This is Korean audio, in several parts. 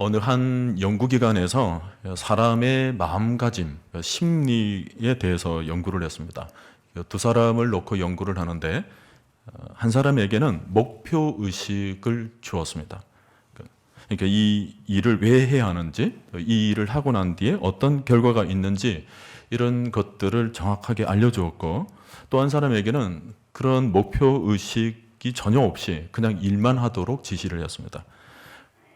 어느 한 연구기관에서 사람의 마음가짐, 심리에 대해서 연구를 했습니다. 두 사람을 놓고 연구를 하는데 한 사람에게는 목표 의식을 주었습니다. 그러니까 이 일을 왜 해야 하는지, 이 일을 하고 난 뒤에 어떤 결과가 있는지 이런 것들을 정확하게 알려주었고, 또 한 사람에게는 그런 목표 의식이 전혀 없이 그냥 일만 하도록 지시를 했습니다.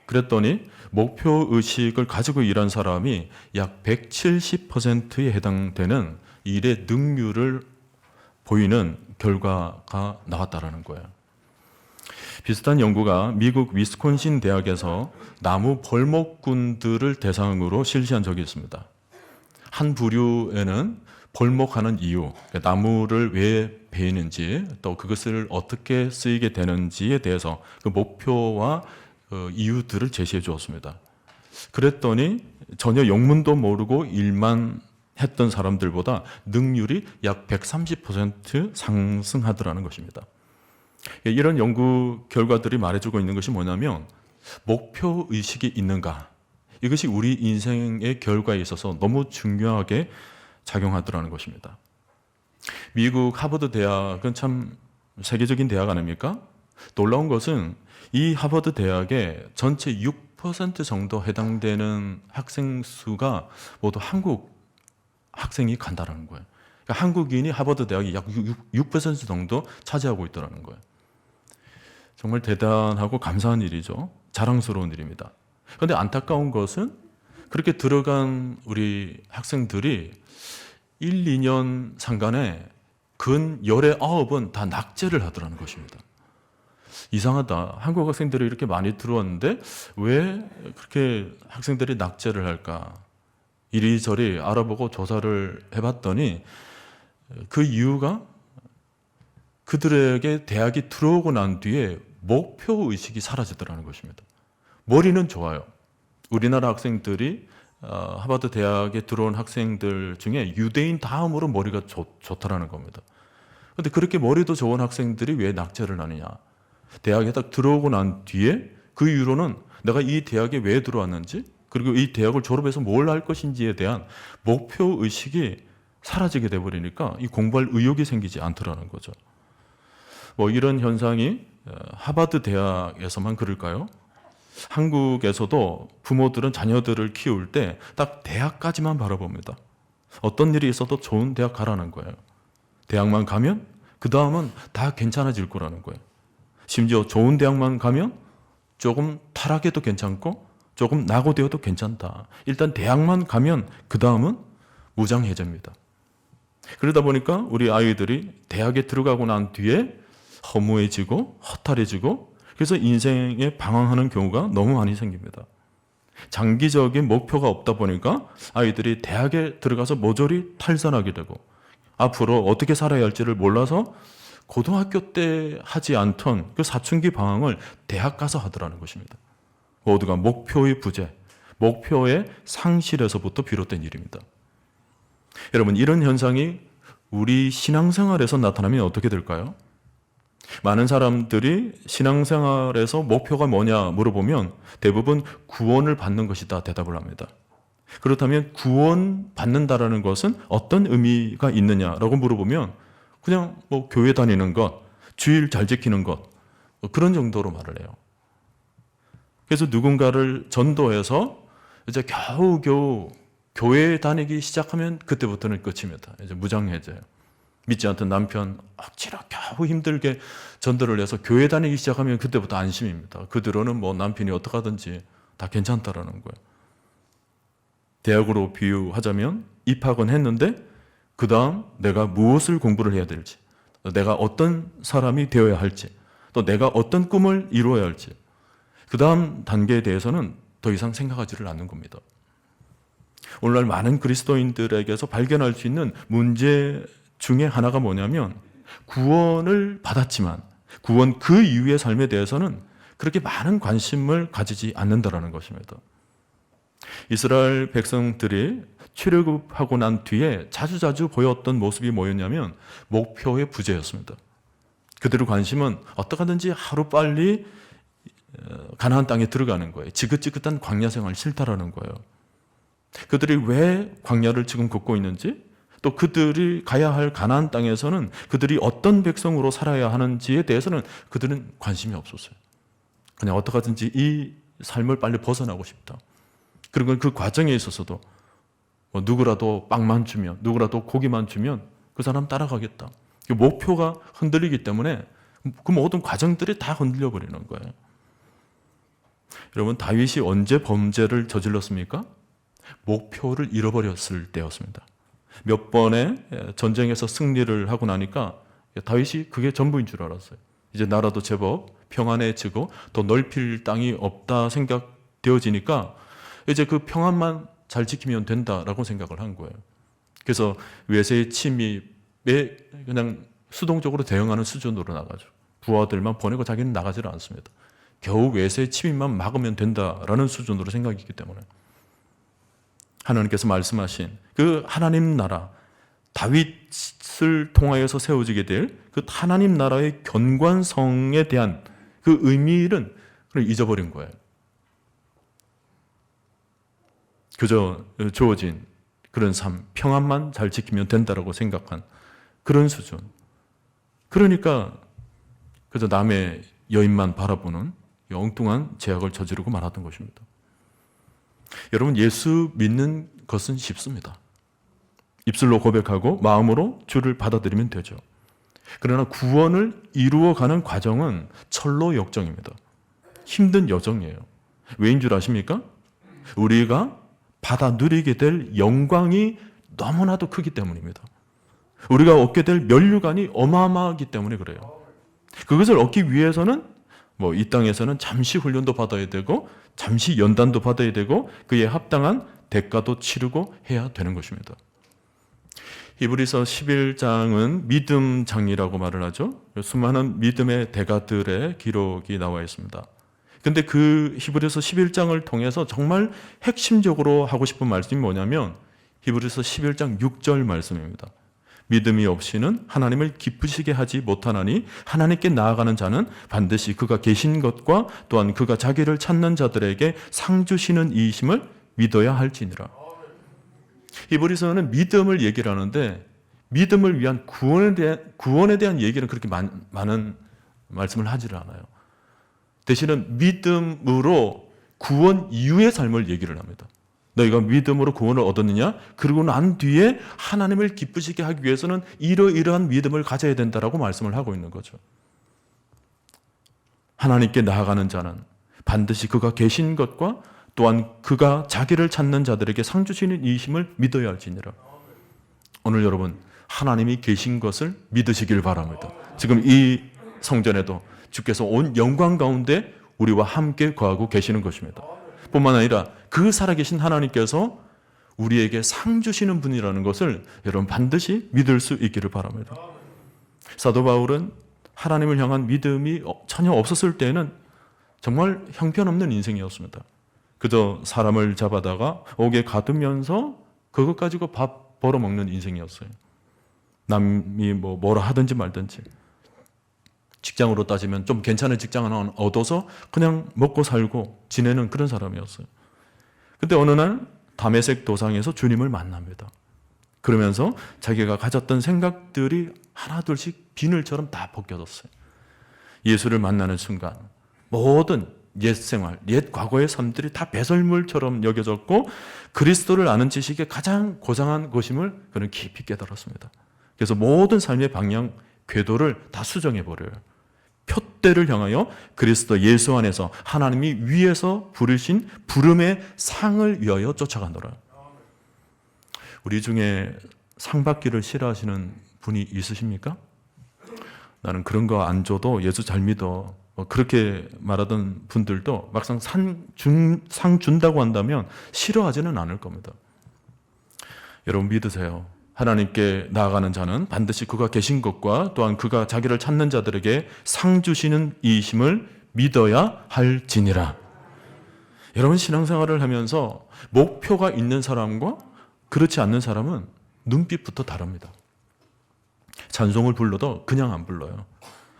그랬더니 목표 의식을 가지고 일한 사람이 약 170%에 해당되는 일의 능률을 보이는 결과가 나왔다는 거예요. 비슷한 연구가 미국 위스콘신 대학에서 나무 벌목꾼들을 대상으로 실시한 적이 있습니다. 한 부류에는 벌목하는 이유, 나무를 왜 베이는지, 또 그것을 어떻게 쓰이게 되는지에 대해서 그 목표와 이유들을 제시해 주었습니다. 그랬더니 전혀 영문도 모르고 일만 했던 사람들보다 능률이 약 130% 상승하더라는 것입니다. 이런 연구 결과들이 말해주고 있는 것이 뭐냐면, 목표 의식이 있는가, 이것이 우리 인생의 결과에 있어서 너무 중요하게 작용하더라는 것입니다. 미국 하버드 대학은 참 세계적인 대학 아닙니까? 놀라운 것은 이 하버드 대학의 전체 6% 정도 해당되는 학생 수가 모두 한국 학생이 간다는 거예요. 그러니까 한국인이 하버드 대학이 약 6% 정도 차지하고 있다는 거예요. 정말 대단하고 감사한 일이죠. 자랑스러운 일입니다. 그런데 안타까운 것은 그렇게 들어간 우리 학생들이 1, 2년 상간에 근 19은 다 낙제를 하더라는 것입니다. 이상하다. 한국 학생들이 이렇게 많이 들어왔는데 왜 그렇게 학생들이 낙제를 할까? 이리저리 알아보고 조사를 해봤더니 그 이유가 그들에게 대학이 들어오고 난 뒤에 목표 의식이 사라지더라는 것입니다. 머리는 좋아요. 우리나라 학생들이 하버드 대학에 들어온 학생들 중에 유대인 다음으로 머리가 좋다라는 겁니다. 그런데 그렇게 머리도 좋은 학생들이 왜 낙제를 하느냐? 대학에 딱 들어오고 난 뒤에 그 이유로는 내가 이 대학에 왜 들어왔는지, 그리고 이 대학을 졸업해서 뭘 할 것인지에 대한 목표 의식이 사라지게 돼버리니까 이 공부할 의욕이 생기지 않더라는 거죠. 뭐 이런 현상이 하버드 대학에서만 그럴까요? 한국에서도 부모들은 자녀들을 키울 때 딱 대학까지만 바라봅니다. 어떤 일이 있어도 좋은 대학 가라는 거예요. 대학만 가면 그 다음은 다 괜찮아질 거라는 거예요. 심지어 좋은 대학만 가면 조금 타락해도 괜찮고 조금 낙오되어도 괜찮다. 일단 대학만 가면 그 다음은 무장해제입니다. 그러다 보니까 우리 아이들이 대학에 들어가고 난 뒤에 허무해지고 허탈해지고, 그래서 인생에 방황하는 경우가 너무 많이 생깁니다. 장기적인 목표가 없다 보니까 아이들이 대학에 들어가서 모조리 탈선하게 되고, 앞으로 어떻게 살아야 할지를 몰라서 고등학교 때 하지 않던 그 사춘기 방황을 대학 가서 하더라는 것입니다. 모두가 목표의 부재, 목표의 상실에서부터 비롯된 일입니다. 여러분, 이런 현상이 우리 신앙생활에서 나타나면 어떻게 될까요? 많은 사람들이 신앙생활에서 목표가 뭐냐 물어보면 대부분 구원을 받는 것이다 대답을 합니다. 그렇다면 구원 받는다라는 것은 어떤 의미가 있느냐라고 물어보면 그냥 뭐 교회 다니는 것, 주일 잘 지키는 것, 그런 정도로 말을 해요. 그래서 누군가를 전도해서 이제 겨우겨우 교회 다니기 시작하면 그때부터는 끝입니다. 이제 무장해제예요. 믿지 않던 남편 억지로 겨우 힘들게 전도를 해서 교회 다니기 시작하면 그때부터 안심입니다. 그 뒤로는 뭐 남편이 어떻게 하든지 다 괜찮다라는 거예요. 대학으로 비유하자면 입학은 했는데 그 다음 내가 무엇을 공부를 해야 될지, 내가 어떤 사람이 되어야 할지, 또 내가 어떤 꿈을 이루어야 할지, 그 다음 단계에 대해서는 더 이상 생각하지를 않는 겁니다. 오늘날 많은 그리스도인들에게서 발견할 수 있는 문제 중에 하나가 뭐냐면, 구원을 받았지만 구원 그 이후의 삶에 대해서는 그렇게 많은 관심을 가지지 않는다라는 것입니다. 이스라엘 백성들이 출애굽하고 난 뒤에 자주자주 보였던 모습이 뭐였냐면 목표의 부재였습니다. 그들의 관심은 어떻게 하든지 하루빨리 가나안 땅에 들어가는 거예요. 지긋지긋한 광야 생활 싫다라는 거예요. 그들이 왜 광야를 지금 걷고 있는지, 또 그들이 가야 할 가나안 땅에서는 그들이 어떤 백성으로 살아야 하는지에 대해서는 그들은 관심이 없었어요. 그냥 어떻게든지 이 삶을 빨리 벗어나고 싶다. 그리고 그 과정에 있어서도 뭐 누구라도 빵만 주면, 누구라도 고기만 주면 그 사람 따라가겠다. 그 목표가 흔들리기 때문에 그 모든 과정들이 다 흔들려 버리는 거예요. 여러분, 다윗이 언제 범죄를 저질렀습니까? 목표를 잃어버렸을 때였습니다. 몇 번의 전쟁에서 승리를 하고 나니까 다윗이 그게 전부인 줄 알았어요. 이제 나라도 제법 평안해지고 더 넓힐 땅이 없다 생각되어지니까 이제 그 평안만 잘 지키면 된다라고 생각을 한 거예요. 그래서 외세의 침입에 그냥 수동적으로 대응하는 수준으로 나가죠. 부하들만 보내고 자기는 나가지를 않습니다. 겨우 외세의 침입만 막으면 된다라는 수준으로 생각이기 때문에 하나님께서 말씀하신 그 하나님 나라, 다윗을 통하여서 세워지게 될 그 하나님 나라의 견관성에 대한 그 의미를 잊어버린 거예요. 그저 주어진 그런 삶, 평안만 잘 지키면 된다라고 생각한 그런 수준. 그러니까 그저 남의 여인만 바라보는 엉뚱한 죄악을 저지르고 말았던 것입니다. 여러분, 예수 믿는 것은 쉽습니다. 입술로 고백하고 마음으로 주를 받아들이면 되죠. 그러나 구원을 이루어가는 과정은 철로 역정입니다. 힘든 여정이에요. 왜인 줄 아십니까? 우리가 받아 누리게 될 영광이 너무나도 크기 때문입니다. 우리가 얻게 될 면류관이 어마어마하기 때문에 그래요. 그것을 얻기 위해서는 이 땅에서는 잠시 훈련도 받아야 되고 잠시 연단도 받아야 되고 그에 합당한 대가도 치르고 해야 되는 것입니다. 히브리서 11장은 믿음장이라고 말을 하죠. 수많은 믿음의 대가들의 기록이 나와 있습니다. 근데 그 히브리서 11장을 통해서 정말 핵심적으로 하고 싶은 말씀이 뭐냐면 히브리서 11장 6절 말씀입니다. 믿음이 없이는 하나님을 기쁘시게 하지 못하나니 하나님께 나아가는 자는 반드시 그가 계신 것과 또한 그가 자기를 찾는 자들에게 상 주시는 이심을 믿어야 할지니라. 히브리서는 믿음을 얘기를 하는데 믿음을 위한 구원에 대한 얘기는 그렇게 많은 말씀을 하지를 않아요. 대신은 믿음으로 구원 이후의 삶을 얘기를 합니다. 너희가 믿음으로 구원을 얻었느냐? 그러고 난 뒤에 하나님을 기쁘시게 하기 위해서는 이러이러한 믿음을 가져야 된다라고 말씀을 하고 있는 거죠. 하나님께 나아가는 자는 반드시 그가 계신 것과 또한 그가 자기를 찾는 자들에게 상 주시는 이심을 믿어야 할지니라. 오늘 여러분, 하나님이 계신 것을 믿으시길 바랍니다. 지금 이 성전에도 주께서 온 영광 가운데 우리와 함께 거하고 계시는 것입니다. 뿐만 아니라 그 살아계신 하나님께서 우리에게 상 주시는 분이라는 것을 여러분 반드시 믿을 수 있기를 바랍니다. 사도 바울은 하나님을 향한 믿음이 전혀 없었을 때에는 정말 형편없는 인생이었습니다. 그저 사람을 잡아다가 옥에 가두면서 그것 가지고 밥 벌어먹는 인생이었어요. 남이 뭐라 하든지 말든지. 직장으로 따지면 좀 괜찮은 직장 하나 얻어서 그냥 먹고 살고 지내는 그런 사람이었어요. 근데 어느 날 다메섹 도상에서 주님을 만납니다. 그러면서 자기가 가졌던 생각들이 하나둘씩 비늘처럼 다 벗겨졌어요. 예수를 만나는 순간 모든 옛 생활, 옛 과거의 삶들이 다 배설물처럼 여겨졌고 그리스도를 아는 지식의 가장 고상한 것임을 그는 깊이 깨달았습니다. 그래서 모든 삶의 방향, 궤도를 다 수정해버려요. 표대를 향하여 그리스도 예수 안에서 하나님이 위에서 부르신 부름의 상을 위하여 쫓아가노라. 우리 중에 상 받기를 싫어하시는 분이 있으십니까? 나는 그런 거 안 줘도 예수 잘 믿어. 그렇게 말하던 분들도 막상 상 준다고 한다면 싫어하지는 않을 겁니다. 여러분 믿으세요. 하나님께 나아가는 자는 반드시 그가 계신 것과 또한 그가 자기를 찾는 자들에게 상 주시는 이심을 믿어야 할지니라. 여러분 신앙생활을 하면서 목표가 있는 사람과 그렇지 않는 사람은 눈빛부터 다릅니다. 찬송을 불러도 그냥 안 불러요.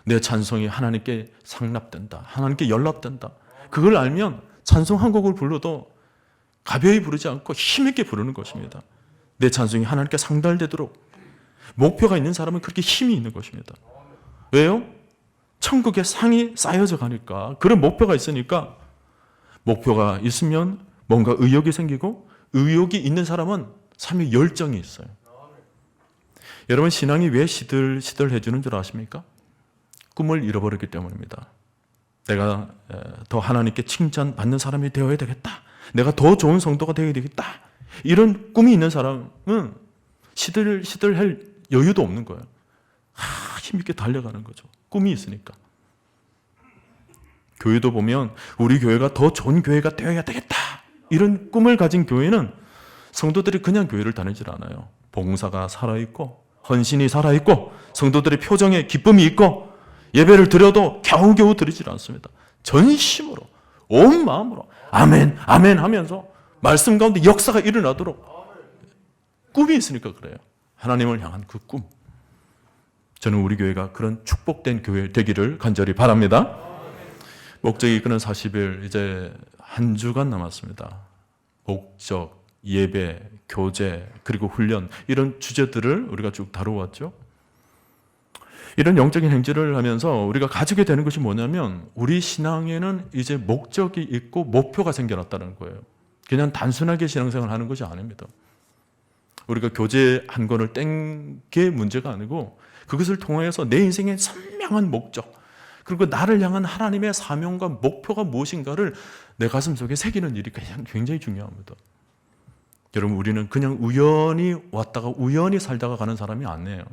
내 찬송이 하나님께 상납된다. 하나님께 연락된다. 그걸 알면 찬송 한 곡을 불러도 가벼이 부르지 않고 힘있게 부르는 것입니다. 내 찬송이 하나님께 상달되도록 목표가 있는 사람은 그렇게 힘이 있는 것입니다. 왜요? 천국의 상이 쌓여져 가니까, 그런 목표가 있으니까. 목표가 있으면 뭔가 의욕이 생기고, 의욕이 있는 사람은 삶에 열정이 있어요. 여러분, 신앙이 왜 시들시들해지는 줄 아십니까? 꿈을 잃어버렸기 때문입니다. 내가 더 하나님께 칭찬받는 사람이 되어야 되겠다, 내가 더 좋은 성도가 되어야 되겠다, 이런 꿈이 있는 사람은 시들시들할 여유도 없는 거예요. 힘있게 달려가는 거죠. 꿈이 있으니까. 교회도 보면 우리 교회가 더 좋은 교회가 되어야 되겠다, 이런 꿈을 가진 교회는 성도들이 그냥 교회를 다니질 않아요. 봉사가 살아있고, 헌신이 살아있고, 성도들의 표정에 기쁨이 있고, 예배를 드려도 겨우겨우 드리질 않습니다. 전심으로, 온 마음으로 아멘, 아멘 하면서 말씀 가운데 역사가 일어나도록 꿈이 있으니까 그래요. 하나님을 향한 그 꿈. 저는 우리 교회가 그런 축복된 교회 되기를 간절히 바랍니다. 목적이 이끄는 40일, 이제 한 주간 남았습니다. 목적, 예배, 교제, 그리고 훈련, 이런 주제들을 우리가 쭉 다루어왔죠. 이런 영적인 행진을 하면서 우리가 가지게 되는 것이 뭐냐면, 우리 신앙에는 이제 목적이 있고 목표가 생겨났다는 거예요. 그냥 단순하게 신앙생활을 하는 것이 아닙니다. 우리가 교재 한 권을 뗀 게 문제가 아니고, 그것을 통해서 내 인생의 선명한 목적, 그리고 나를 향한 하나님의 사명과 목표가 무엇인가를 내 가슴 속에 새기는 일이 굉장히 중요합니다. 여러분, 우리는 그냥 우연히 왔다가 우연히 살다가 가는 사람이 아니에요.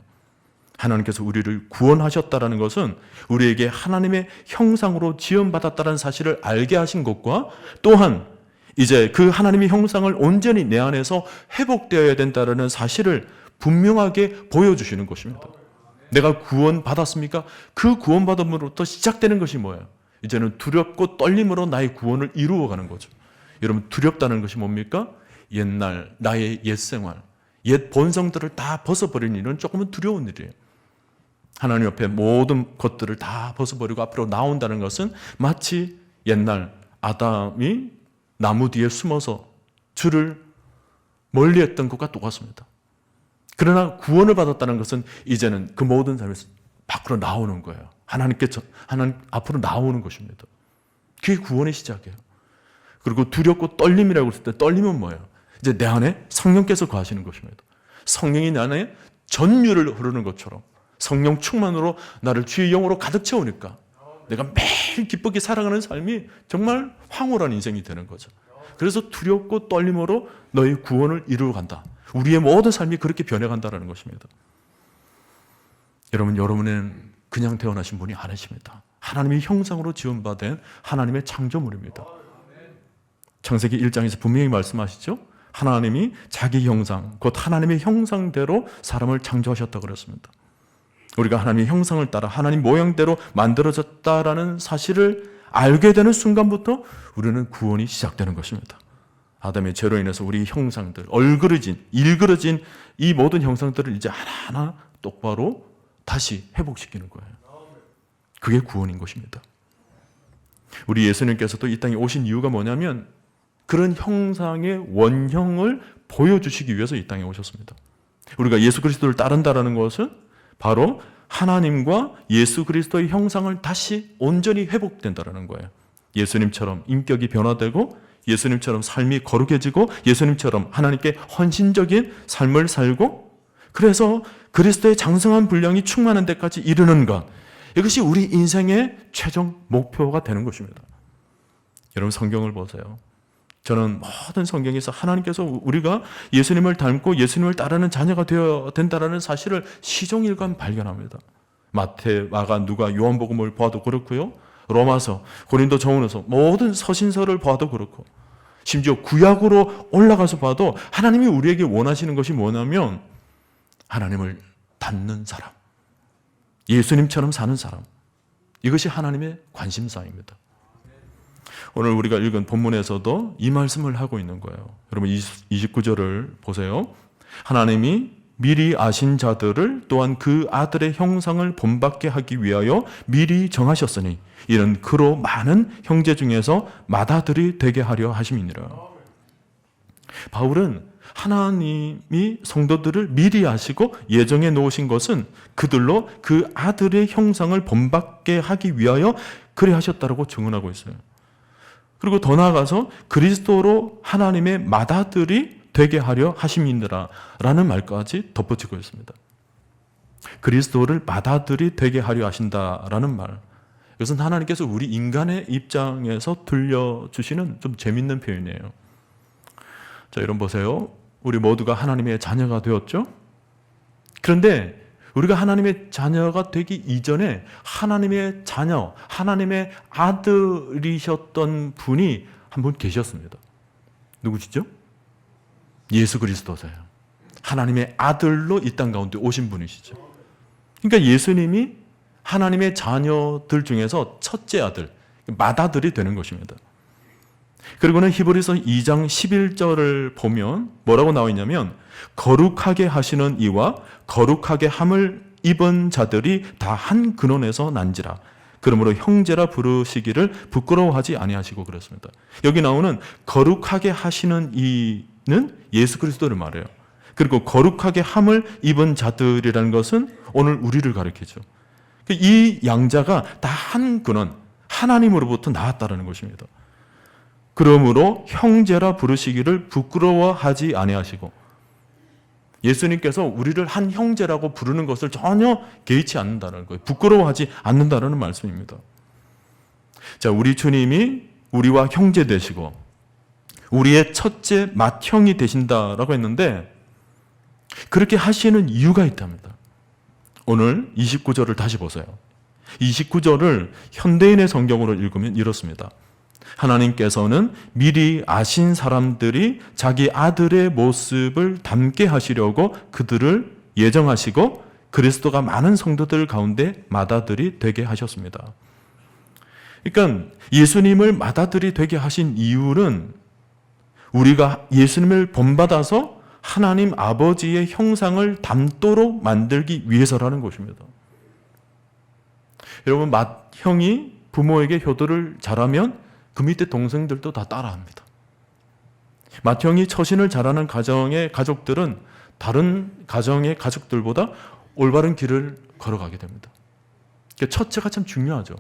하나님께서 우리를 구원하셨다는 것은 우리에게 하나님의 형상으로 지음받았다는 사실을 알게 하신 것과, 또한 이제 그 하나님의 형상을 온전히 내 안에서 회복되어야 된다는 사실을 분명하게 보여주시는 것입니다. 내가 구원받았습니까? 그 구원받음으로부터 시작되는 것이 뭐예요? 이제는 두렵고 떨림으로 나의 구원을 이루어가는 거죠. 여러분, 두렵다는 것이 뭡니까? 옛날 나의 옛 생활, 옛 본성들을 다 벗어버리는 일은 조금은 두려운 일이에요. 하나님 옆에 모든 것들을 다 벗어버리고 앞으로 나온다는 것은 마치 옛날 아담이 나무 뒤에 숨어서 주를 멀리했던 것과 똑같습니다. 그러나 구원을 받았다는 것은 이제는 그 모든 삶에서 밖으로 나오는 거예요. 하나님 앞으로 나오는 것입니다. 그게 구원의 시작이에요. 그리고 두렵고 떨림이라고 했을 때, 떨림은 뭐예요? 이제 내 안에 성령께서 거하시는 것입니다. 성령이 내 안에 전율을 흐르는 것처럼 성령 충만으로 나를 주의 영으로 가득 채우니까 내가 매일 기쁘게 살아가는 삶이 정말 황홀한 인생이 되는 거죠. 그래서 두렵고 떨림으로 너의 구원을 이루어간다. 우리의 모든 삶이 그렇게 변해간다는 것입니다. 여러분은 그냥 태어나신 분이 아니십니다. 하나님의 형상으로 지음받은 하나님의 창조물입니다. 창세기 1장에서 분명히 말씀하시죠. 하나님이 자기 형상, 곧 하나님의 형상대로 사람을 창조하셨다고 그랬습니다. 우리가 하나님의 형상을 따라 하나님 모양대로 만들어졌다라는 사실을 알게 되는 순간부터 우리는 구원이 시작되는 것입니다. 아담의 죄로 인해서 우리 형상들, 일그러진 이 모든 형상들을 이제 하나하나 똑바로 다시 회복시키는 거예요. 그게 구원인 것입니다. 우리 예수님께서도 이 땅에 오신 이유가 뭐냐면 그런 형상의 원형을 보여주시기 위해서 이 땅에 오셨습니다. 우리가 예수 그리스도를 따른다는 것은 바로 하나님과 예수 그리스도의 형상을 다시 온전히 회복된다는 거예요. 예수님처럼 인격이 변화되고, 예수님처럼 삶이 거룩해지고, 예수님처럼 하나님께 헌신적인 삶을 살고, 그래서 그리스도의 장성한 분량이 충만한 데까지 이르는 것, 이것이 우리 인생의 최종 목표가 되는 것입니다. 여러분, 성경을 보세요. 저는 모든 성경에서 하나님께서 우리가 예수님을 닮고 예수님을 따르는 자녀가 되어야 된다는 사실을 시종일관 발견합니다. 마태, 마가, 누가, 요한복음을 봐도 그렇고요. 로마서, 고린도, 전후서 모든 서신서를 봐도 그렇고, 심지어 구약으로 올라가서 봐도 하나님이 우리에게 원하시는 것이 뭐냐면 하나님을 닮는 사람, 예수님처럼 사는 사람, 이것이 하나님의 관심사입니다. 오늘 우리가 읽은 본문에서도 이 말씀을 하고 있는 거예요. 여러분, 29절을 보세요. 하나님이 미리 아신 자들을 또한 그 아들의 형상을 본받게 하기 위하여 미리 정하셨으니 이는 그로 많은 형제 중에서 맏아들이 되게 하려 하심이니라. 바울은 하나님이 성도들을 미리 아시고 예정해 놓으신 것은 그들로 그 아들의 형상을 본받게 하기 위하여 그리 하셨다고 증언하고 있어요. 그리고 더 나아가서 그리스도로 하나님의 맏아들이 되게 하려 하심이니라 라는 말까지 덧붙이고 있습니다. 그리스도를 맏아들이 되게 하려 하신다라는 말, 이것은 하나님께서 우리 인간의 입장에서 들려주시는 좀 재밌는 표현이에요. 자, 여러분 보세요. 우리 모두가 하나님의 자녀가 되었죠? 그런데 우리가 하나님의 자녀가 되기 이전에 하나님의 자녀, 하나님의 아들이셨던 분이 한 분 계셨습니다. 누구시죠? 예수 그리스도세요. 하나님의 아들로 이 땅 가운데 오신 분이시죠. 그러니까 예수님이 하나님의 자녀들 중에서 첫째 아들, 맏아들이 되는 것입니다. 그리고는 히브리서 2장 11절을 보면 뭐라고 나와 있냐면 거룩하게 하시는 이와 거룩하게 함을 입은 자들이 다 한 근원에서 난지라. 그러므로 형제라 부르시기를 부끄러워하지 아니하시고 그랬습니다. 여기 나오는 거룩하게 하시는 이는 예수 그리스도를 말해요. 그리고 거룩하게 함을 입은 자들이라는 것은 오늘 우리를 가리키죠. 이 양자가 다 한 근원, 하나님으로부터 나왔다는 것입니다. 그러므로 형제라 부르시기를 부끄러워하지 아니하시고, 예수님께서 우리를 한 형제라고 부르는 것을 전혀 개의치 않는다는 거예요. 부끄러워하지 않는다는 말씀입니다. 자, 우리 주님이 우리와 형제 되시고 우리의 첫째 맏형이 되신다라고 했는데 그렇게 하시는 이유가 있답니다. 오늘 29절을 다시 보세요. 29절을 현대인의 성경으로 읽으면 이렇습니다. 하나님께서는 미리 아신 사람들이 자기 아들의 모습을 닮게 하시려고 그들을 예정하시고 그리스도가 많은 성도들 가운데 맏아들이 되게 하셨습니다. 그러니까 예수님을 맏아들이 되게 하신 이유는 우리가 예수님을 본받아서 하나님 아버지의 형상을 닮도록 만들기 위해서라는 것입니다. 여러분, 맏형이 부모에게 효도를 잘하면 그 밑에 동생들도 다 따라합니다. 맏형이 처신을 잘하는 가정의 가족들은 다른 가정의 가족들보다 올바른 길을 걸어가게 됩니다. 첫째가 참 중요하죠.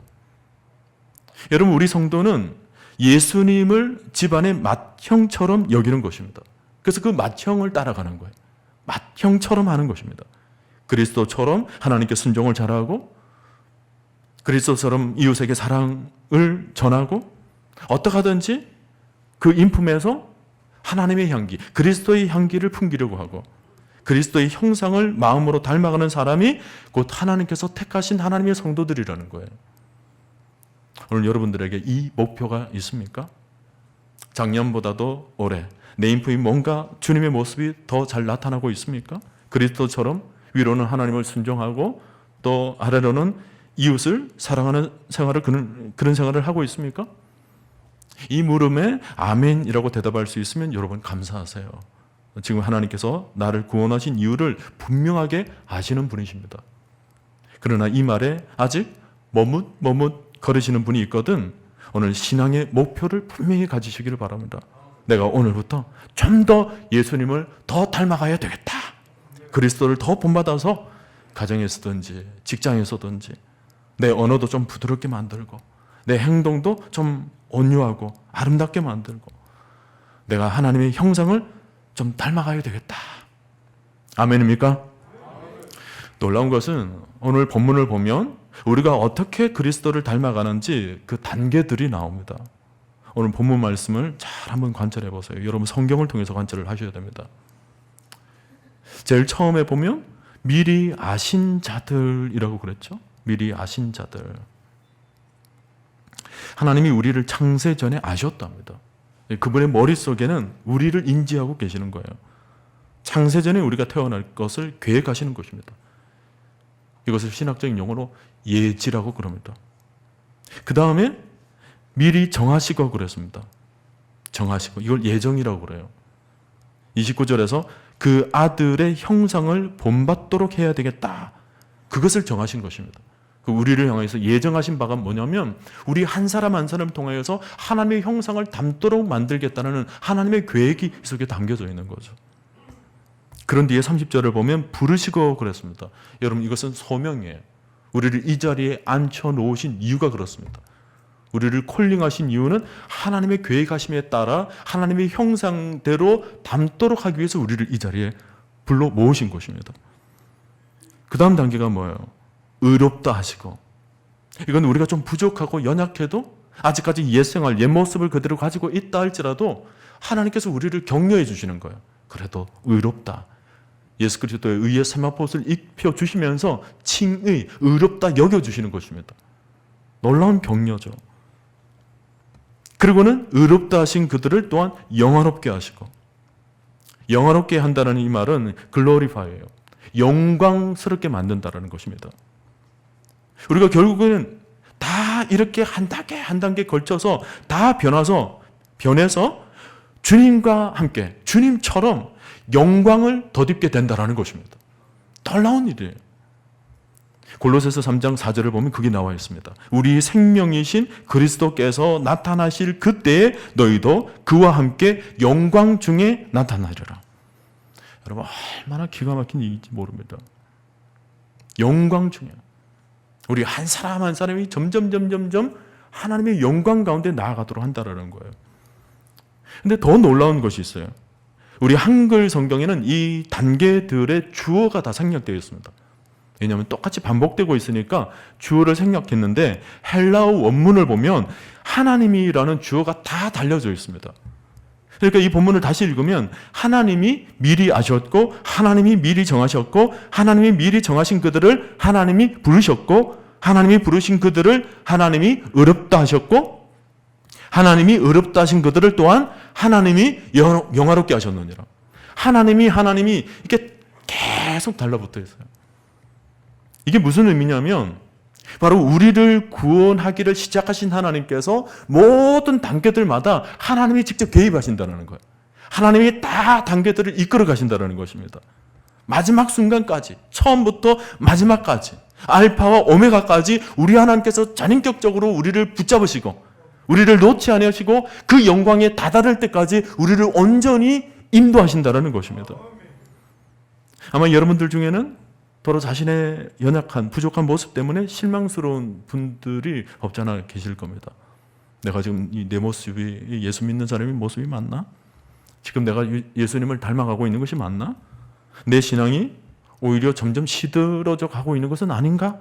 여러분, 우리 성도는 예수님을 집안의 맏형처럼 여기는 것입니다. 그래서 그 맏형을 따라가는 거예요. 맏형처럼 하는 것입니다. 그리스도처럼 하나님께 순종을 잘하고 그리스도처럼 이웃에게 사랑을 전하고 어떻게 하든지 그 인품에서 하나님의 향기, 그리스도의 향기를 풍기려고 하고 그리스도의 형상을 마음으로 닮아가는 사람이 곧 하나님께서 택하신 하나님의 성도들이라는 거예요. 오늘 여러분들에게 이 목표가 있습니까? 작년보다도 올해 내 인품이 뭔가 주님의 모습이 더 잘 나타나고 있습니까? 그리스도처럼 위로는 하나님을 순종하고 또 아래로는 이웃을 사랑하는 생활을 그런 생활을 하고 있습니까? 이 물음에 아멘이라고 대답할 수 있으면 여러분 감사하세요. 지금 하나님께서 나를 구원하신 이유를 분명하게 아시는 분이십니다. 그러나 이 말에 아직 머뭇 거리시는 분이 있거든. 오늘 신앙의 목표를 분명히 가지시기를 바랍니다. 내가 오늘부터 좀 더 예수님을 더 닮아가야 되겠다. 그리스도를 더 본받아서 가정에서든지 직장에서든지 내 언어도 좀 부드럽게 만들고 내 행동도 좀 온유하고 아름답게 만들고 내가 하나님의 형상을 좀 닮아가야 되겠다. 아멘입니까? 놀라운 것은 오늘 본문을 보면 우리가 어떻게 그리스도를 닮아가는지 그 단계들이 나옵니다. 오늘 본문 말씀을 잘 한번 관찰해 보세요. 여러분 성경을 통해서 관찰을 하셔야 됩니다. 제일 처음에 보면 미리 아신 자들이라고 그랬죠. 미리 아신 자들. 하나님이 우리를 창세 전에 아셨답니다. 그분의 머릿속에는 우리를 인지하고 계시는 거예요. 창세 전에 우리가 태어날 것을 계획하시는 것입니다. 이것을 신학적인 용어로 예지라고 그럽니다. 그 다음에 미리 정하시고 그랬습니다. 정하시고 이걸 예정이라고 그래요. 29절에서 그 아들의 형상을 본받도록 해야 되겠다. 그것을 정하신 것입니다. 우리를 향해서 예정하신 바가 뭐냐면 우리 한 사람 한 사람을 통하여서 하나님의 형상을 담도록 만들겠다는 하나님의 계획이 속에 담겨져 있는 거죠. 그런 뒤에 30절을 보면 부르시고 그랬습니다. 여러분, 이것은 소명이에요. 우리를 이 자리에 앉혀놓으신 이유가 그렇습니다. 우리를 콜링하신 이유는 하나님의 계획하심에 따라 하나님의 형상대로 담도록 하기 위해서 우리를 이 자리에 불러 모으신 것입니다. 그 다음 단계가 뭐예요? 의롭다 하시고. 이건 우리가 좀 부족하고 연약해도 아직까지 옛생활, 옛모습을 그대로 가지고 있다 할지라도 하나님께서 우리를 격려해 주시는 거예요. 그래도 의롭다. 예수 그리스도의 의의 세마포옷을 입혀주시면서 칭의, 의롭다 여겨주시는 것입니다. 놀라운 격려죠. 그리고는 의롭다 하신 그들을 또한 영화롭게 하시고, 영화롭게 한다는 이 말은 글로리파이예요. 영광스럽게 만든다는 것입니다. 우리가 결국에는 다 이렇게 한 단계 한 단계 걸쳐서 다 변해서 주님과 함께 주님처럼 영광을 덧입게 된다는 것입니다. 놀라운 일이에요. 골로새서 3장 4절을 보면 그게 나와 있습니다. 우리 생명이신 그리스도께서 나타나실 그때에 너희도 그와 함께 영광 중에 나타나리라. 여러분, 얼마나 기가 막힌 일인지 모릅니다. 영광 중에 우리 한 사람 한 사람이 점점 하나님의 영광 가운데 나아가도록 한다는 거예요. 근데 더 놀라운 것이 있어요. 우리 한글 성경에는 이 단계들의 주어가 다 생략되어 있습니다. 왜냐하면 똑같이 반복되고 있으니까 주어를 생략했는데 헬라어 원문을 보면 하나님이라는 주어가 다 달려져 있습니다. 그러니까 이 본문을 다시 읽으면 하나님이 미리 아셨고, 하나님이 미리 정하셨고, 하나님이 미리 정하신 그들을 하나님이 부르셨고, 하나님이 부르신 그들을 하나님이 의롭다 하셨고, 하나님이 의롭다 하신 그들을 또한 하나님이 영화롭게 하셨느니라. 하나님이 이렇게 계속 달라붙어 있어요. 이게 무슨 의미냐면 바로 우리를 구원하기를 시작하신 하나님께서 모든 단계들마다 하나님이 직접 개입하신다는 거예요. 하나님이 다 단계들을 이끌어 가신다는 것입니다. 마지막 순간까지, 처음부터 마지막까지, 알파와 오메가까지 우리 하나님께서 전인격적으로 우리를 붙잡으시고 우리를 놓지 아니하시고 그 영광에 다다를 때까지 우리를 온전히 인도하신다는 것입니다. 아마 여러분들 중에는 서로 자신의 연약한, 부족한 모습 때문에 실망스러운 분들이 없잖아 계실 겁니다. 내가 지금 내 모습이 예수 믿는 사람의 모습이 맞나? 지금 내가 예수님을 닮아가고 있는 것이 맞나? 내 신앙이 오히려 점점 시들어져 가고 있는 것은 아닌가?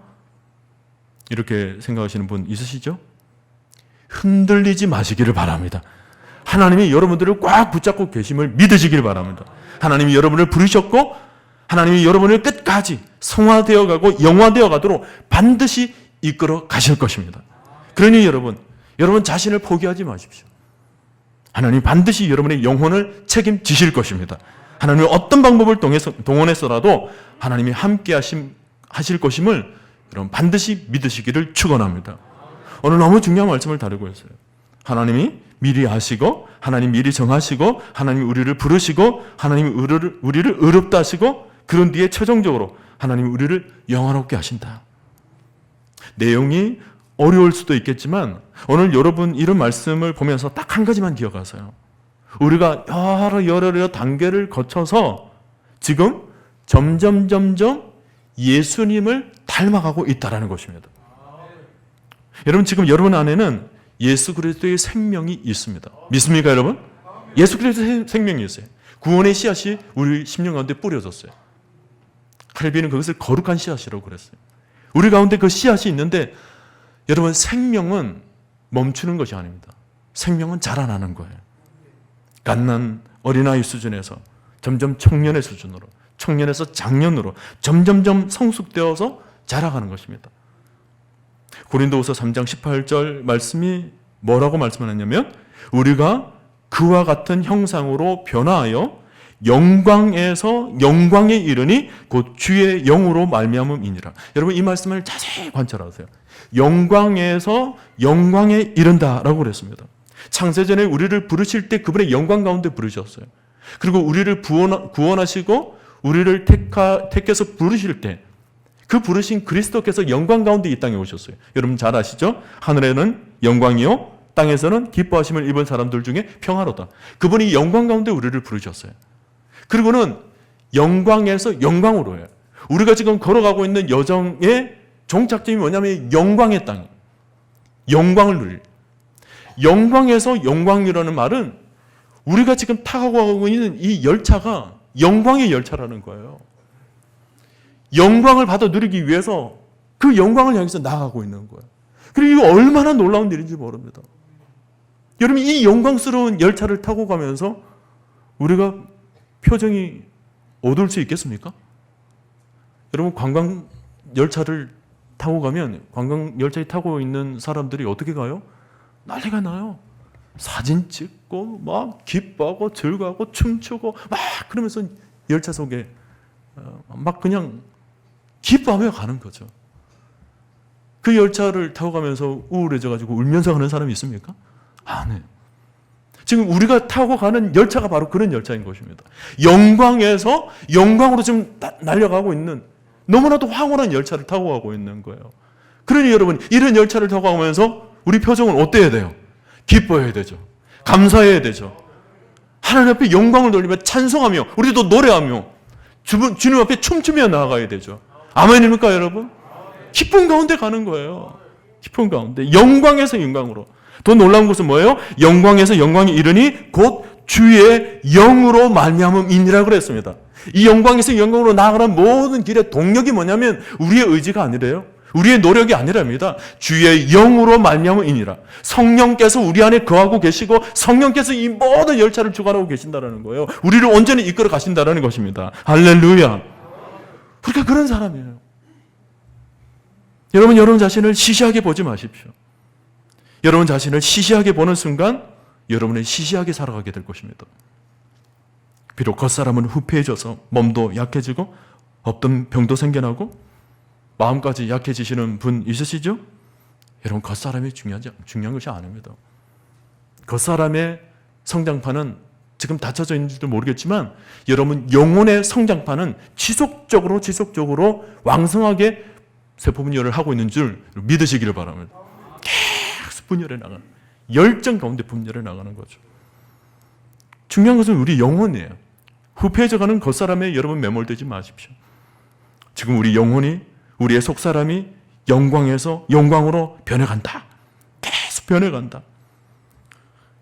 이렇게 생각하시는 분 있으시죠? 흔들리지 마시기를 바랍니다. 하나님이 여러분들을 꽉 붙잡고 계심을 믿으시기를 바랍니다. 하나님이 여러분을 부르셨고 하나님이 여러분을 끝까지 성화되어 가고 영화되어 가도록 반드시 이끌어 가실 것입니다. 그러니 여러분 자신을 포기하지 마십시오. 하나님 반드시 여러분의 영혼을 책임지실 것입니다. 하나님이 어떤 방법을 동원해서라도 하나님이 함께 하실 것임을 여러분 반드시 믿으시기를 축원합니다. 오늘 너무 중요한 말씀을 다루고 있어요. 하나님이 미리 아시고, 하나님 미리 정하시고, 하나님이 우리를 부르시고, 하나님이 우리를 의롭다 하시고, 그런 뒤에 최종적으로 하나님이 우리를 영화롭게 하신다. 내용이 어려울 수도 있겠지만 오늘 여러분 이런 말씀을 보면서 딱 한 가지만 기억하세요. 우리가 여러 단계를 거쳐서 지금 점점 예수님을 닮아가고 있다는 것입니다. 여러분 지금 여러분 안에는 예수 그리스도의 생명이 있습니다. 믿습니까 여러분? 예수 그리스도의 생명이 있어요. 구원의 씨앗이 우리 심령 가운데 뿌려졌어요. 칼빈은 그것을 거룩한 씨앗이라고 그랬어요. 우리 가운데 그 씨앗이 있는데 여러분 생명은 멈추는 것이 아닙니다. 생명은 자라나는 거예요. 갓난 어린아이 수준에서 점점 청년의 수준으로, 청년에서 장년으로 점점 성숙되어서 자라가는 것입니다. 고린도후서 3장 18절 말씀이 뭐라고 말씀하냐면 우리가 그와 같은 형상으로 변화하여 영광에서 영광에 이르니 곧 주의 영으로 말미암음이니라. 여러분 이 말씀을 자세히 관찰하세요. 영광에서 영광에 이른다라고 그랬습니다. 창세전에 우리를 부르실 때 그분의 영광 가운데 부르셨어요. 그리고 우리를 구원하시고 우리를 택해서 부르실 때 그 부르신 그리스도께서 영광 가운데 이 땅에 오셨어요. 여러분 잘 아시죠? 하늘에는 영광이요 땅에서는 기뻐하심을 입은 사람들 중에 평화로다. 그분이 영광 가운데 우리를 부르셨어요. 그리고는 영광에서 영광으로 해요. 우리가 지금 걸어가고 있는 여정의 종착점이 뭐냐면 영광의 땅이에요. 영광을 누릴. 영광에서 영광이라는 말은 우리가 지금 타고 가고 있는 이 열차가 영광의 열차라는 거예요. 영광을 받아 누리기 위해서 그 영광을 향해서 나아가고 있는 거예요. 그리고 이거 얼마나 놀라운 일인지 모릅니다. 여러분 이 영광스러운 열차를 타고 가면서 우리가 표정이 어두울 수 있겠습니까? 여러분 관광 열차를 타고 가면 관광 열차에 타고 있는 사람들이 어떻게 가요? 난리가 나요. 사진 찍고 막 기뻐하고 즐거워하고 춤추고 막 그러면서 열차 속에 막 그냥 기뻐하며 가는 거죠. 그 열차를 타고 가면서 우울해져 가지고 울면서 가는 사람이 있습니까? 안 해요. 지금 우리가 타고 가는 열차가 바로 그런 열차인 것입니다. 영광에서 영광으로 지금 날려가고 있는 너무나도 황홀한 열차를 타고 가고 있는 거예요. 그러니 여러분 이런 열차를 타고 가면서 우리 표정은 어때야 돼요? 기뻐해야 되죠. 감사해야 되죠. 하나님 앞에 영광을 돌리며 찬송하며 우리도 노래하며 주님 앞에 춤추며 나아가야 되죠. 아멘입니까 여러분? 기쁨 가운데 가는 거예요. 기쁨 가운데 영광에서 영광으로. 더 놀라운 것은 뭐예요? 영광에서 영광이 이르니 곧 주의 영으로 말미암음이니라 그랬습니다. 이 영광에서 영광으로 나아가는 모든 길의 동력이 뭐냐면 우리의 의지가 아니래요. 우리의 노력이 아니랍니다. 주의 영으로 말미암음이니라. 성령께서 우리 안에 거하고 계시고 성령께서 이 모든 열차를 주관하고 계신다는 거예요. 우리를 온전히 이끌어 가신다는 것입니다. 할렐루야. 그러니까 그런 사람이에요. 여러분 자신을 시시하게 보지 마십시오. 여러분 자신을 시시하게 보는 순간 여러분은 시시하게 살아가게 될 것입니다. 비록 겉사람은 후패해져서 몸도 약해지고 없던 병도 생겨나고 마음까지 약해지시는 분 있으시죠? 여러분 겉사람이 중요한 것이 아닙니다. 겉사람의 성장판은 지금 닫혀져 있는지도 모르겠지만 여러분 영혼의 성장판은 지속적으로 왕성하게 세포 분열을 하고 있는 줄 믿으시기를 바랍니다. 계속 분열해 나가는 열정 가운데 분열해 나가는 거죠. 중요한 것은 우리 영혼이에요. 후패해져가는 겉사람에 여러분 매몰되지 마십시오. 지금 우리 영혼이 우리의 속사람이 영광에서 영광으로 변해간다. 계속 변해간다.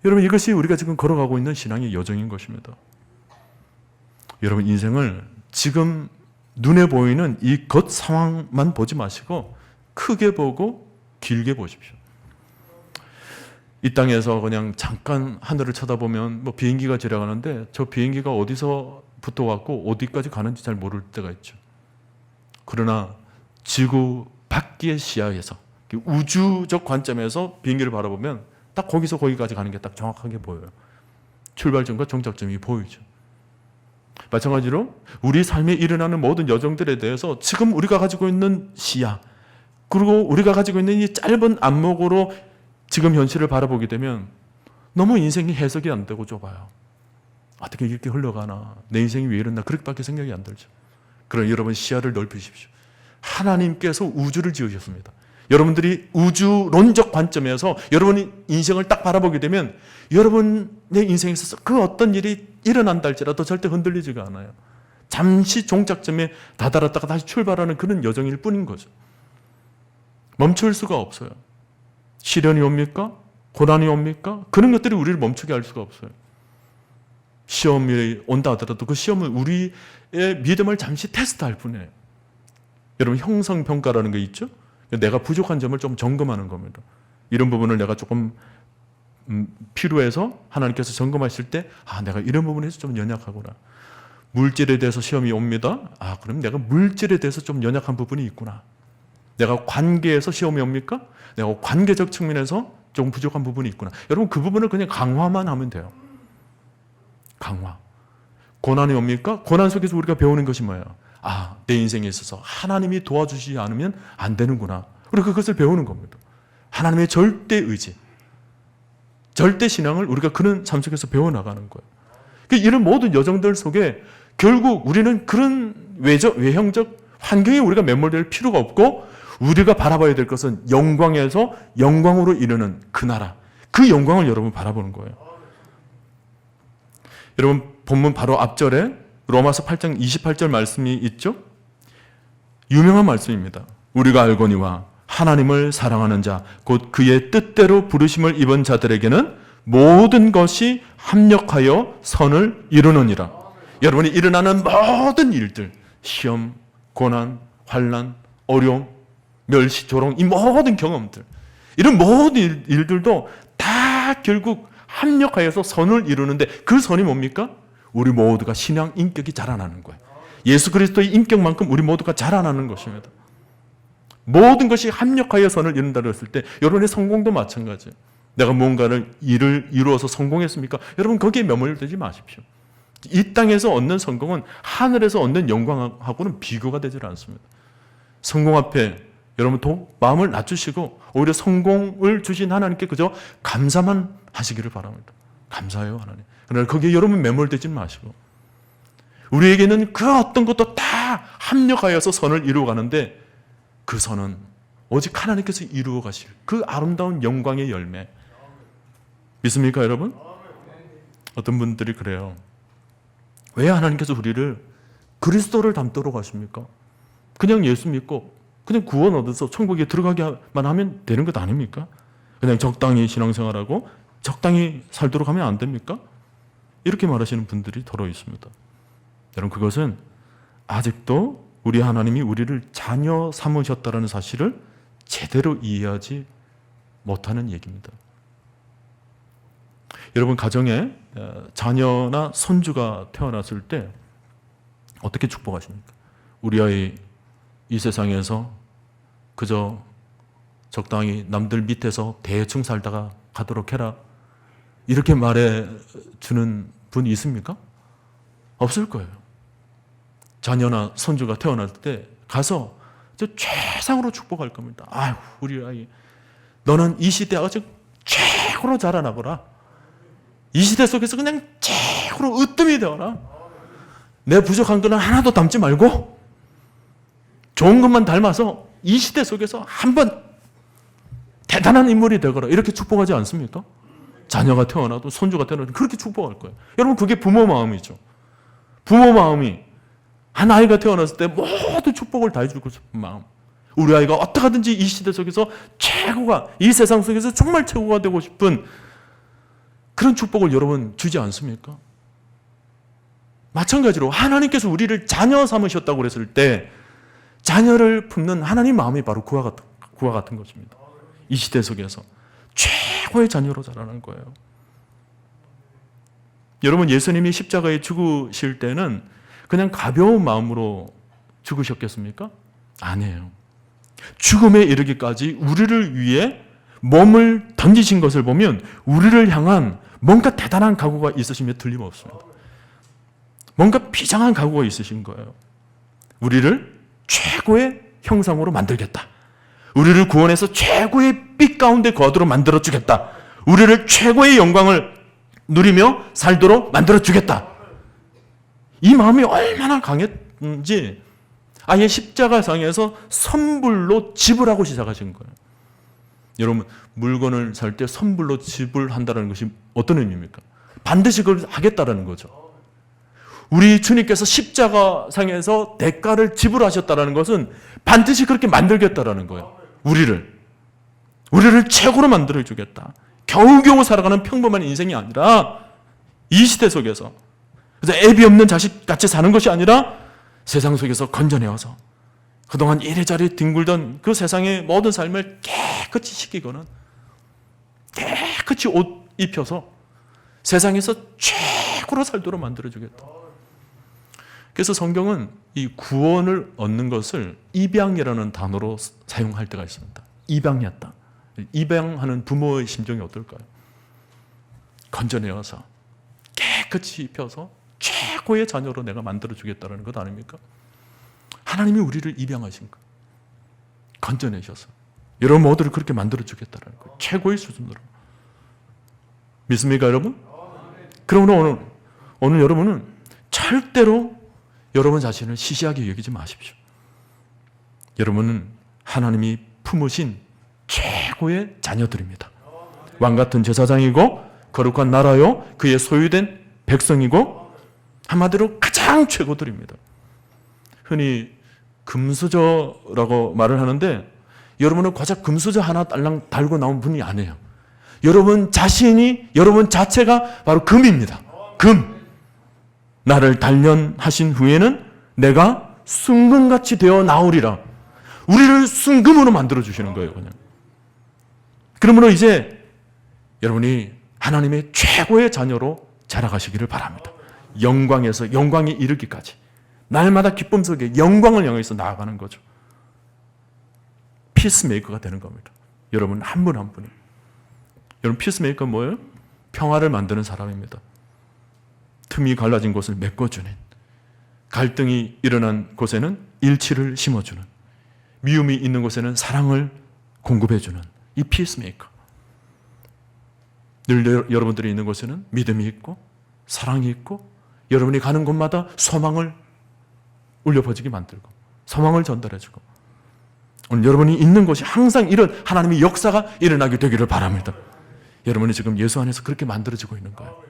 여러분 이것이 우리가 지금 걸어가고 있는 신앙의 여정인 것입니다. 여러분 인생을 지금 눈에 보이는 이 겉 상황만 보지 마시고 크게 보고 길게 보십시오. 이 땅에서 그냥 잠깐 하늘을 쳐다보면 뭐 비행기가 지나가는데 저 비행기가 어디서부터 왔고 어디까지 가는지 잘 모를 때가 있죠. 그러나 지구 밖의 시야에서 우주적 관점에서 비행기를 바라보면 딱 거기서 거기까지 가는 게 딱 정확하게 보여요. 출발점과 정착점이 보이죠. 마찬가지로 우리 삶에 일어나는 모든 여정들에 대해서 지금 우리가 가지고 있는 시야 그리고 우리가 가지고 있는 이 짧은 안목으로 지금 현실을 바라보게 되면 너무 인생이 해석이 안 되고 좁아요. 어떻게 이렇게 흘러가나 내 인생이 왜 이랬나 그렇게밖에 생각이 안 들죠. 그러나 여러분 시야를 넓히십시오. 하나님께서 우주를 지으셨습니다. 여러분들이 우주론적 관점에서 여러분이 인생을 딱 바라보게 되면 여러분의 인생에 있어서 그 어떤 일이 일어난다 할지라도 절대 흔들리지가 않아요. 잠시 종착점에 다다랐다가 다시 출발하는 그런 여정일 뿐인 거죠. 멈출 수가 없어요. 시련이 옵니까? 고난이 옵니까? 그런 것들이 우리를 멈추게 할 수가 없어요. 시험이 온다 하더라도 그 시험은 우리의 믿음을 잠시 테스트할 뿐이에요. 여러분 형성평가라는 게 있죠? 내가 부족한 점을 좀 점검하는 겁니다. 이런 부분을 내가 조금 필요해서 하나님께서 점검하실 때 내가 이런 부분에서 좀 연약하구나. 물질에 대해서 시험이 옵니다. 그럼 내가 물질에 대해서 좀 연약한 부분이 있구나. 내가 관계에서 시험이 옵니까? 내가 관계적 측면에서 좀 부족한 부분이 있구나. 여러분 그 부분을 그냥 강화만 하면 돼요. 강화. 고난이 옵니까? 고난 속에서 우리가 배우는 것이 뭐예요? 내 인생에 있어서 하나님이 도와주시지 않으면 안 되는구나. 우리가 그것을 배우는 겁니다. 하나님의 절대 의지, 절대 신앙을 우리가 그런 삶 속에서 배워나가는 거예요. 이런 모든 여정들 속에 결국 우리는 그런 외형적 환경에 우리가 매몰될 필요가 없고, 우리가 바라봐야 될 것은 영광에서 영광으로 이르는 그 나라, 그 영광을 여러분 바라보는 거예요. 여러분 본문 바로 앞절에 로마서 8장 28절 말씀이 있죠? 유명한 말씀입니다. 우리가 알거니와 하나님을 사랑하는 자, 곧 그의 뜻대로 부르심을 입은 자들에게는 모든 것이 합력하여 선을 이루느니라. 여러분이 일어나는 모든 일들, 시험, 고난, 환난, 어려움, 멸시, 조롱, 이 모든 경험들, 이런 모든 일들도 다 결국 합력하여서 선을 이루는데, 그 선이 뭡니까? 우리 모두가 신앙 인격이 자라나는 거예요. 예수 그리스도의 인격만큼 우리 모두가 자라나는 것입니다. 모든 것이 합력하여 선을 이룬다고 했을 때 여러분의 성공도 마찬가지예요. 내가 뭔가를 일을 이루어서 성공했습니까? 여러분 거기에 매몰되지 마십시오. 이 땅에서 얻는 성공은 하늘에서 얻는 영광하고는 비교가 되질 않습니다. 성공 앞에 여러분 마음을 낮추시고 오히려 성공을 주신 하나님께 그저 감사만 하시기를 바랍니다. 감사해요 하나님. 그러나 거기에 여러분 매몰되지 마시고, 우리에게는 그 어떤 것도 다 합력하여서 선을 이루어가는데, 그 선은 오직 하나님께서 이루어 가실 그 아름다운 영광의 열매. 믿습니까 여러분? 어떤 분들이 그래요. 왜 하나님께서 우리를 그리스도를 닮도록 하십니까? 그냥 예수 믿고 그냥 구원 얻어서 천국에 들어가기만 하면 되는 것 아닙니까? 그냥 적당히 신앙생활하고 적당히 살도록 하면 안 됩니까? 이렇게 말하시는 분들이 더러 있습니다. 여러분 그것은 아직도 우리 하나님이 우리를 자녀 삼으셨다는 사실을 제대로 이해하지 못하는 얘기입니다. 여러분 가정에 자녀나 손주가 태어났을 때 어떻게 축복하십니까? 우리 아이 이 세상에서 그저 적당히 남들 밑에서 대충 살다가 가도록 해라, 이렇게 말해주는 분이 있습니까? 없을 거예요. 자녀나 손주가 태어날 때 가서 최상으로 축복할 겁니다. 아유 우리 아이 너는 이 시대 아주 최고로 자라나거라. 이 시대 속에서 그냥 최고로 으뜸이 되어라. 내 부족한 거는 하나도 담지 말고 좋은 것만 닮아서 이 시대 속에서 한번 대단한 인물이 되거라. 이렇게 축복하지 않습니까? 자녀가 태어나도 손주가 태어나도 그렇게 축복할 거예요. 여러분 그게 부모 마음이죠. 부모 마음이 한 아이가 태어났을 때 모든 축복을 다 해주고 싶은 마음. 우리 아이가 어떻게 하든지 이 시대 속에서 최고가, 이 세상 속에서 정말 최고가 되고 싶은 그런 축복을 여러분 주지 않습니까? 마찬가지로 하나님께서 우리를 자녀 삼으셨다고 그랬을 때 자녀를 품는 하나님 마음이 바로 그와 같은 것입니다. 이 시대 속에서 최고의 자녀로 자라는 거예요. 여러분 예수님이 십자가에 죽으실 때는 그냥 가벼운 마음으로 죽으셨겠습니까? 아니에요. 죽음에 이르기까지 우리를 위해 몸을 던지신 것을 보면 우리를 향한 뭔가 대단한 각오가 있으심에 틀림없습니다. 뭔가 비장한 각오가 있으신 거예요. 우리를 최고의 형상으로 만들겠다. 우리를 구원해서 최고의 빛 가운데 거하도록 만들어주겠다. 우리를 최고의 영광을 누리며 살도록 만들어주겠다. 이 마음이 얼마나 강했는지 아예 십자가상에서 선불로 지불하고 시작하신 거예요. 여러분 물건을 살 때 선불로 지불한다는 것이 어떤 의미입니까? 반드시 그걸 하겠다는 거죠. 우리 주님께서 십자가상에서 대가를 지불하셨다는 것은 반드시 그렇게 만들겠다는 거예요. 우리를 최고로 만들어주겠다. 겨우겨우 살아가는 평범한 인생이 아니라 이 시대 속에서 그래서 애비 없는 자식같이 사는 것이 아니라 세상 속에서 건져내어서 그동안 이래저래 뒹굴던 그 세상의 모든 삶을 깨끗이 씻기고는 깨끗이 옷 입혀서 세상에서 최고로 살도록 만들어주겠다. 그래서 성경은 이 구원을 얻는 것을 입양이라는 단어로 사용할 때가 있습니다. 입양했다. 입양하는 부모의 심정이 어떨까요? 건져내어서 깨끗이 입혀서 최고의 자녀로 내가 만들어주겠다는 것 아닙니까? 하나님이 우리를 입양하신 것, 건져내셔서 여러분 모두를 그렇게 만들어주겠다는 것, 최고의 수준으로. 믿습니까 여러분? 그러므로 오늘 여러분은 절대로 여러분 자신을 시시하게 여기지 마십시오. 여러분은 하나님이 품으신 최고의 자녀들입니다. 왕같은 제사장이고 거룩한 나라요 그의 소유된 백성이고 한마디로 가장 최고들입니다. 흔히 금수저라고 말을 하는데 여러분은 고작 금수저 하나 딸랑 달고 나온 분이 아니에요. 여러분 자신이 여러분 자체가 바로 금입니다. 금. 나를 단련하신 후에는 내가 순금같이 되어 나오리라. 우리를 순금으로 만들어 주시는 거예요, 그냥. 그러므로 이제 여러분이 하나님의 최고의 자녀로 자라가시기를 바랍니다. 영광에서 영광에 이르기까지 날마다 기쁨 속에 영광을 향해서 나아가는 거죠. 피스메이커가 되는 겁니다. 여러분 한 분 한 분이. 여러분 피스메이커는 뭐예요? 평화를 만드는 사람입니다. 틈이 갈라진 곳을 메꿔주는, 갈등이 일어난 곳에는 일치를 심어주는, 미움이 있는 곳에는 사랑을 공급해주는 이 피스메이커. 늘 여러분들이 있는 곳에는 믿음이 있고 사랑이 있고 여러분이 가는 곳마다 소망을 울려 퍼지게 만들고 소망을 전달해주고 오늘 여러분이 있는 곳이 항상 이런 하나님의 역사가 일어나게 되기를 바랍니다. 여러분이 지금 예수 안에서 그렇게 만들어지고 있는 거예요.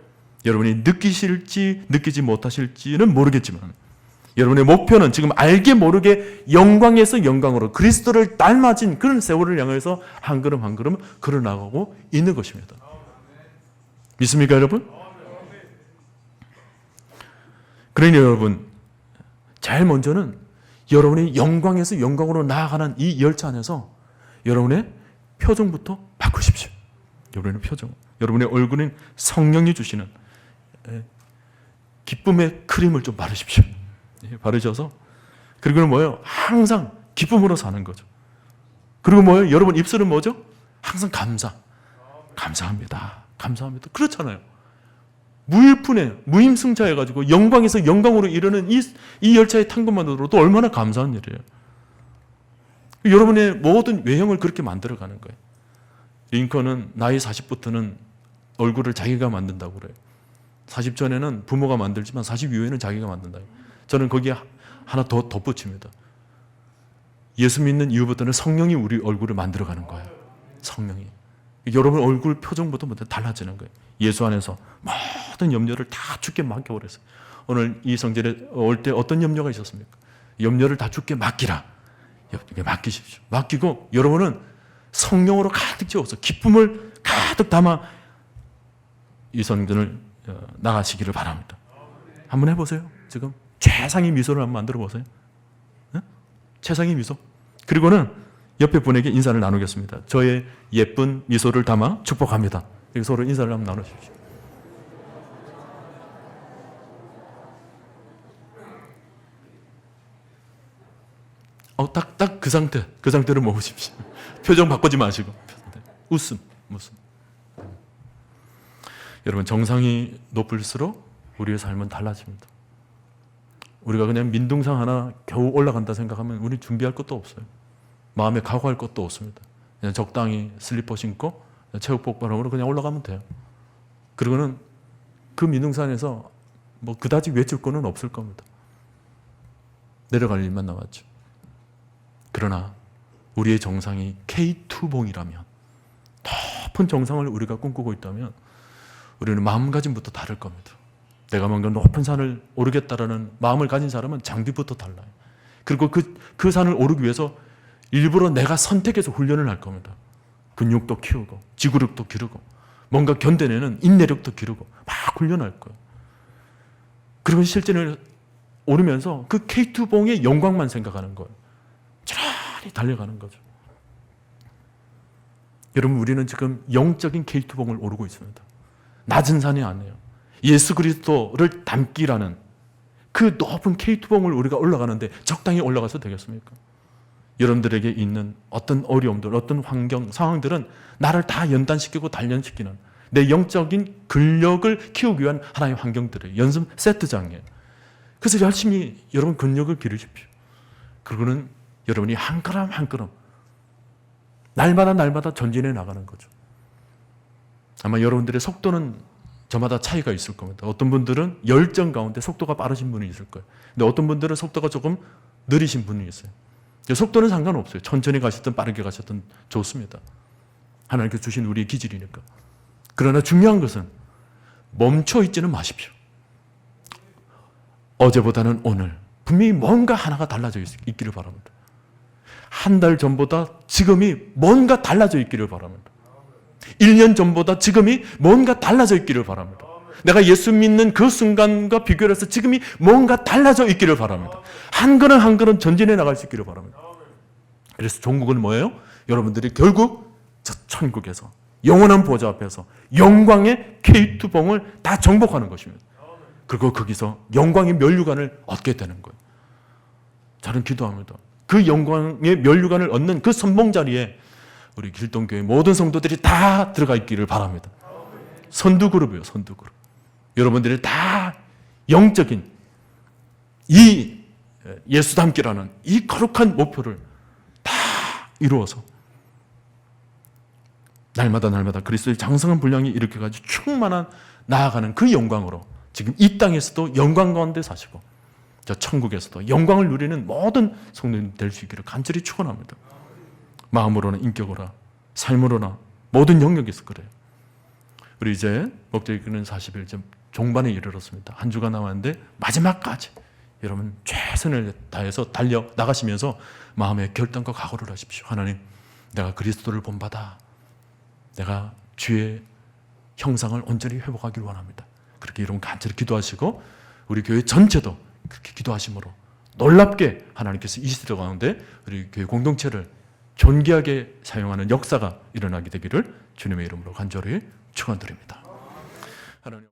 여러분이 느끼실지 느끼지 못하실지는 모르겠지만 여러분의 목표는 지금 알게 모르게 영광에서 영광으로 그리스도를 닮아진 그런 세월을 향해서 한 걸음 한 걸음 걸어나가고 있는 것입니다. 믿습니까, 여러분? 그러니 여러분, 제일 먼저는 여러분이 영광에서 영광으로 나아가는 이 열차 안에서 여러분의 표정부터 바꾸십시오. 여러분의 표정. 여러분의 얼굴은 성령이 주시는 기쁨의 크림을 좀 바르십시오. 바르셔서 그리고 뭐예요? 항상 기쁨으로 사는 거죠. 그리고 뭐예요? 여러분 입술은 뭐죠? 항상 감사합니다. 감사합니다. 그렇잖아요. 무일푼에 무임승차해가지고 영광에서 영광으로 이르는 이 열차에 탄 것만으로도 얼마나 감사한 일이에요. 여러분의 모든 외형을 그렇게 만들어가는 거예요. 링컨은 나이 40부터는 얼굴을 자기가 만든다고 그래요. 40 전에는 부모가 만들지만 40 이후에는 자기가 만든다. 저는 거기에 하나 더 덧붙입니다. 예수 믿는 이후부터는 성령이 우리 얼굴을 만들어가는 거예요. 성령이. 여러분 얼굴 표정부터 달라지는 거예요. 예수 안에서 모든 염려를 다 주께 맡겨버렸어요. 오늘 이 성전에 올 때 어떤 염려가 있었습니까? 염려를 다 주께 맡기라. 맡기십시오. 맡기고 여러분은 성령으로 가득 채워서 기쁨을 가득 담아 이 성전을 나가시기를 바랍니다. 한번 해보세요. 지금 최상의 미소를 한번 만들어 보세요. 네? 최상의 미소. 그리고는 옆에 분에게 인사를 나누겠습니다. 저의 예쁜 미소를 담아 축복합니다. 서로 인사를 한번 나누십시오. 딱 그 상태로 먹으십시오. 표정 바꾸지 마시고. 웃음. 여러분, 정상이 높을수록 우리의 삶은 달라집니다. 우리가 그냥 민둥상 하나 겨우 올라간다 생각하면 우리 준비할 것도 없어요. 마음에 각오할 것도 없습니다. 그냥 적당히 슬리퍼 신고 체육복 바람으로 그냥 올라가면 돼요. 그리고는 그 민둥산에서 뭐 그다지 외칠 거는 없을 겁니다. 내려갈 일만 남았죠. 그러나 우리의 정상이 K2봉이라면, 높은 정상을 우리가 꿈꾸고 있다면 우리는 마음가짐부터 다를 겁니다. 내가 뭔가 높은 산을 오르겠다라는 마음을 가진 사람은 장비부터 달라요. 그리고 그 산을 오르기 위해서 일부러 내가 선택해서 훈련을 할 겁니다. 근육도 키우고 지구력도 기르고 뭔가 견뎌내는 인내력도 기르고 막 훈련할 거예요. 그리고 실전을 오르면서 그 K2봉의 영광만 생각하는 거예요. 천천히 달려가는 거죠. 여러분, 우리는 지금 영적인 K2봉을 오르고 있습니다. 낮은 산이 아니에요. 예수 그리스도를 닮기라는 그 높은 K2봉을 우리가 올라가는데 적당히 올라가서 되겠습니까? 여러분들에게 있는 어떤 어려움들, 어떤 환경, 상황들은 나를 다 연단시키고 단련시키는 내 영적인 근력을 키우기 위한 하나의 환경들이에요. 연습 세트장이에요. 그래서 열심히 여러분 근력을 기르십시오. 그리고는 여러분이 한 걸음 한 걸음 날마다 전진해 나가는 거죠. 아마 여러분들의 속도는 저마다 차이가 있을 겁니다. 어떤 분들은 열정 가운데 속도가 빠르신 분이 있을 거예요. 근데 어떤 분들은 속도가 조금 느리신 분이 있어요. 속도는 상관없어요. 천천히 가시든 빠르게 가시든 좋습니다. 하나님께서 주신 우리의 기질이니까. 그러나 중요한 것은 멈춰 있지는 마십시오. 어제보다는 오늘 분명히 뭔가 하나가 달라져 있기를 바랍니다. 한 달 전보다 지금이 뭔가 달라져 있기를 바랍니다. 1년 전보다 지금이 뭔가 달라져 있기를 바랍니다. 내가 예수 믿는 그 순간과 비교해서 지금이 뭔가 달라져 있기를 바랍니다. 한 걸음 한 걸음 전진해 나갈 수 있기를 바랍니다. 그래서 종국은 뭐예요? 여러분들이 결국 저 천국에서 영원한 보좌 앞에서 영광의 K2봉을 다 정복하는 것입니다. 그리고 거기서 영광의 면류관을 얻게 되는 거예요. 저는 기도합니다. 그 영광의 면류관을 얻는 그 선봉 자리에 우리 길동교회 모든 성도들이 다 들어가 있기를 바랍니다. 선두그룹이에요. 선두그룹. 여러분들이 다 영적인 이 예수 닮기라는 이 거룩한 목표를 다 이루어서 날마다 그리스도의 장성한 분량이 일으켜가지고 충만한 나아가는 그 영광으로 지금 이 땅에서도 영광 가운데 사시고 저 천국에서도 영광을 누리는 모든 성도님 될 수 있기를 간절히 축원합니다. 마음으로나 인격으로나 삶으로나 모든 영역에서 그래요. 우리 이제 목적이 끄는 40일 종반에 이르렀습니다. 한 주가 남았는데 마지막까지 여러분 최선을 다해서 달려 나가시면서 마음의 결단과 각오를 하십시오. 하나님, 내가 그리스도를 본받아 내가 주의 형상을 온전히 회복하기를 원합니다. 그렇게 여러분 간절히 기도하시고 우리 교회 전체도 그렇게 기도하심으로 놀랍게 하나님께서 이 시대 가운데 우리 교회 공동체를 존귀하게 사용하는 역사가 일어나게 되기를 주님의 이름으로 간절히 축원드립니다. 하나님.